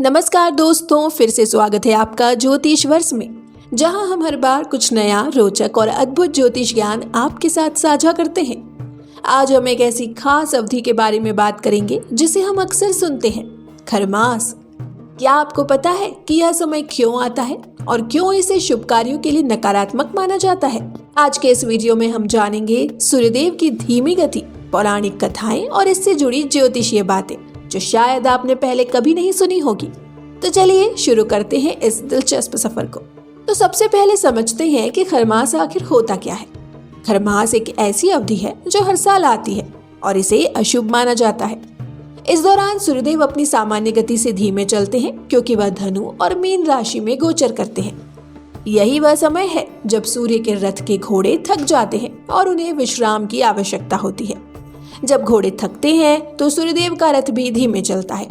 नमस्कार दोस्तों, फिर से स्वागत है आपका ज्योतिष वर्ष में, जहां हम हर बार कुछ नया, रोचक और अद्भुत ज्योतिष ज्ञान आपके साथ साझा करते हैं। आज हम एक ऐसी खास अवधि के बारे में बात करेंगे जिसे हम अक्सर सुनते हैं, खरमास। क्या आपको पता है कि यह समय क्यों आता है और क्यों इसे शुभ कार्यों के लिए नकारात्मक माना जाता है? आज के इस वीडियो में हम जानेंगे सूर्यदेव की धीमी गति, पौराणिक कथाएं और इससे जुड़ी ज्योतिषीय बातें जो शायद आपने पहले कभी नहीं सुनी होगी। तो चलिए शुरू करते हैं इस दिलचस्प सफर को। तो सबसे पहले समझते हैं कि खरमास आखिर होता क्या है। खरमास एक ऐसी अवधि है जो हर साल आती है और इसे अशुभ माना जाता है। इस दौरान सूर्यदेव अपनी सामान्य गति से धीमे चलते हैं क्योंकि वह धनु और मीन राशि में गोचर करते हैं। यही वह समय है जब सूर्य के रथ के घोड़े थक जाते हैं और उन्हें विश्राम की आवश्यकता होती है। जब घोड़े थकते हैं तो सूर्यदेव का रथ भी धीमे चलता है।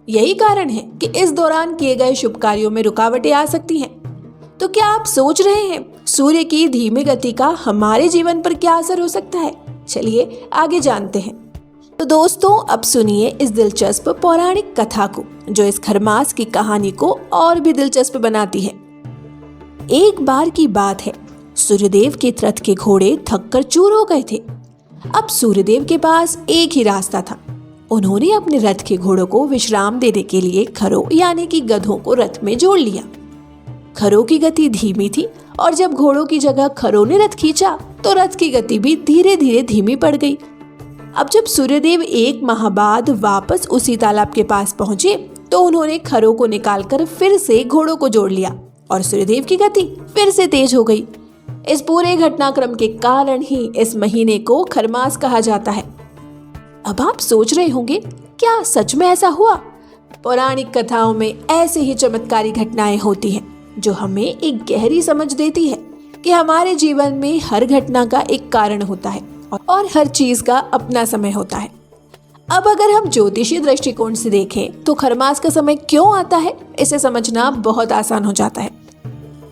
यही कारण है कि इस दौरान किए गए शुभ कार्यों में रुकावटें आ सकती हैं। तो क्या आप सोच रहे हैं सूर्य की धीमी गति का हमारे जीवन पर क्या असर हो सकता है? चलिए आगे जानते हैं। तो दोस्तों, अब सुनिए इस दिलचस्प पौराणिक कथा को जो इस खरमास की कहानी को और भी दिलचस्प बनाती है। एक बार की बात है, सूर्यदेव के रथ के घोड़े थककर चूर हो गए थे। अब सूर्यदेव के पास एक ही रास्ता था। उन्होंने अपने रथ के घोड़ों को विश्राम देने के लिए खरों यानी कि गधों को रथ में जोड़ लिया। खरों की गति धीमी थी और जब घोड़ों की जगह खरों ने रथ खींचा तो रथ की गति भी धीरे धीरे धीमी पड़ गई। अब जब सूर्यदेव एक माह बाद वापस उसी तालाब के पास पहुंचे तो उन्होंने खरों को निकालकर फिर से घोड़ों को जोड़ लिया और सूर्यदेव की गति फिर से तेज हो गई। इस पूरे घटनाक्रम के कारण ही इस महीने को खरमास कहा जाता है। अब आप सोच रहे होंगे, क्या सच में ऐसा हुआ? पौराणिक कथाओं में ऐसे ही चमत्कारी घटनाएं होती हैं जो हमें एक गहरी समझ देती है कि हमारे जीवन में हर घटना का एक कारण होता है और हर चीज का अपना समय होता है। अब अगर हम ज्योतिषीय दृष्टिकोण से देखें तो खरमास का समय क्यों आता है, इसे समझना बहुत आसान हो जाता है।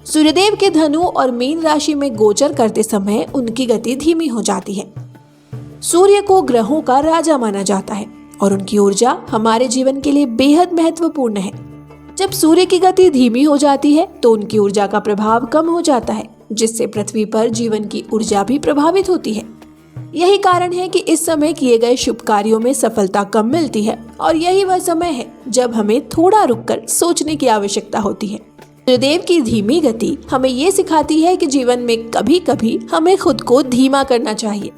सूर्यदेव के धनु और मीन राशि में गोचर करते समय उनकी गति धीमी हो जाती है। सूर्य को ग्रहों का राजा माना जाता है और उनकी ऊर्जा हमारे जीवन के लिए बेहद महत्वपूर्ण है। जब सूर्य की गति धीमी हो जाती है तो उनकी ऊर्जा का प्रभाव कम हो जाता है, जिससे पृथ्वी पर जीवन की ऊर्जा भी प्रभावित होती है। यही कारण है कि इस समय किए गए शुभ कार्यों में सफलता कम मिलती है और यही वह समय है जब हमें थोड़ा रुककर सोचने की आवश्यकता होती है। सूर्यदेव की धीमी गति हमें ये सिखाती है कि जीवन में कभी कभी हमें खुद को धीमा करना चाहिए।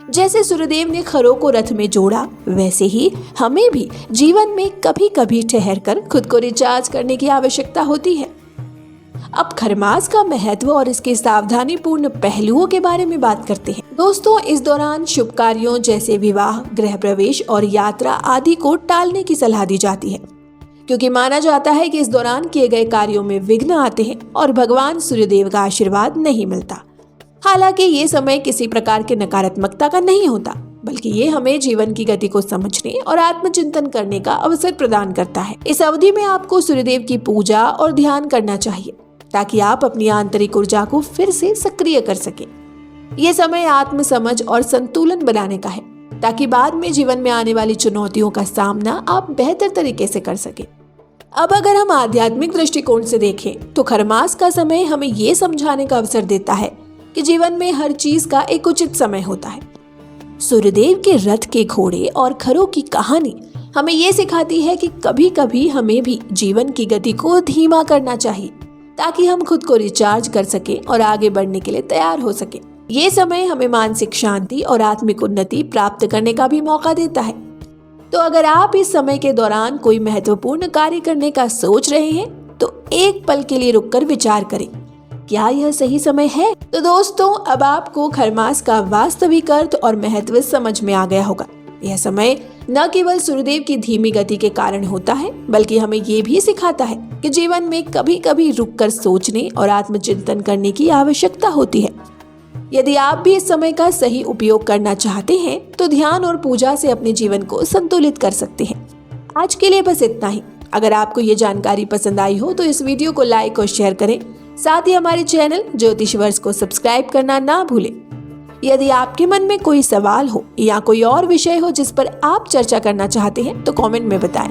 जैसे सूर्यदेव ने खरों को रथ में जोड़ा, वैसे ही हमें भी जीवन में कभी कभी ठहर कर खुद को रिचार्ज करने की आवश्यकता होती है। अब खरमास का महत्व और इसके सावधानी पूर्ण पहलुओं के बारे में बात करते हैं। दोस्तों, इस दौरान शुभ कार्यों जैसे विवाह, गृह प्रवेश और यात्रा आदि को टालने की सलाह दी जाती है, क्योंकि माना जाता है कि इस दौरान किए गए कार्यों में विघ्न आते हैं और भगवान सूर्यदेव का आशीर्वाद नहीं मिलता। हालांकि ये समय किसी प्रकार के नकारात्मकता का नहीं होता, बल्कि ये हमें जीवन की गति को समझने और आत्मचिंतन करने का अवसर प्रदान करता है। इस अवधि में आपको सूर्यदेव की पूजा और ध्यान करना चाहिए ताकि आप अपनी आंतरिक ऊर्जा को फिर से सक्रिय कर सकें। ये समय आत्म समझ और संतुलन बनाने का है ताकि बाद में जीवन में आने वाली चुनौतियों का सामना आप बेहतर तरीके से कर सकें। अब अगर हम आध्यात्मिक दृष्टिकोण से देखें तो खरमास का समय हमें ये समझाने का अवसर देता है कि जीवन में हर चीज का एक उचित समय होता है। सूर्यदेव के रथ के घोड़े और खरों की कहानी हमें ये सिखाती है कि कभी कभी हमें भी जीवन की गति को धीमा करना चाहिए ताकि हम खुद को रिचार्ज कर सकें और आगे बढ़ने के लिए तैयार हो सकें। ये समय हमें मानसिक शांति और आत्मिक उन्नति प्राप्त करने का भी मौका देता है। तो अगर आप इस समय के दौरान कोई महत्वपूर्ण कार्य करने का सोच रहे हैं तो एक पल के लिए रुककर विचार करें, क्या यह सही समय है? तो दोस्तों, अब आपको खरमास का वास्तविक अर्थ और महत्व समझ में आ गया होगा। यह समय न केवल सूर्यदेव की धीमी गति के कारण होता है, बल्कि हमें ये भी सिखाता है कि जीवन में कभी कभी रुककर सोचने और आत्मचिंतन करने की आवश्यकता होती है। यदि आप भी इस समय का सही उपयोग करना चाहते हैं तो ध्यान और पूजा से अपने जीवन को संतुलित कर सकते हैं। आज के लिए बस इतना ही। अगर आपको ये जानकारी पसंद आई हो तो इस वीडियो को लाइक और शेयर करें। साथ ही हमारे चैनल ज्योतिष वर्ष को सब्सक्राइब करना ना भूलें। यदि आपके मन में कोई सवाल हो या कोई और विषय हो जिस पर आप चर्चा करना चाहते हैं तो कमेंट में बताएं।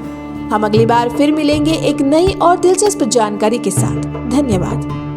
हम अगली बार फिर मिलेंगे एक नई और दिलचस्प जानकारी के साथ। धन्यवाद।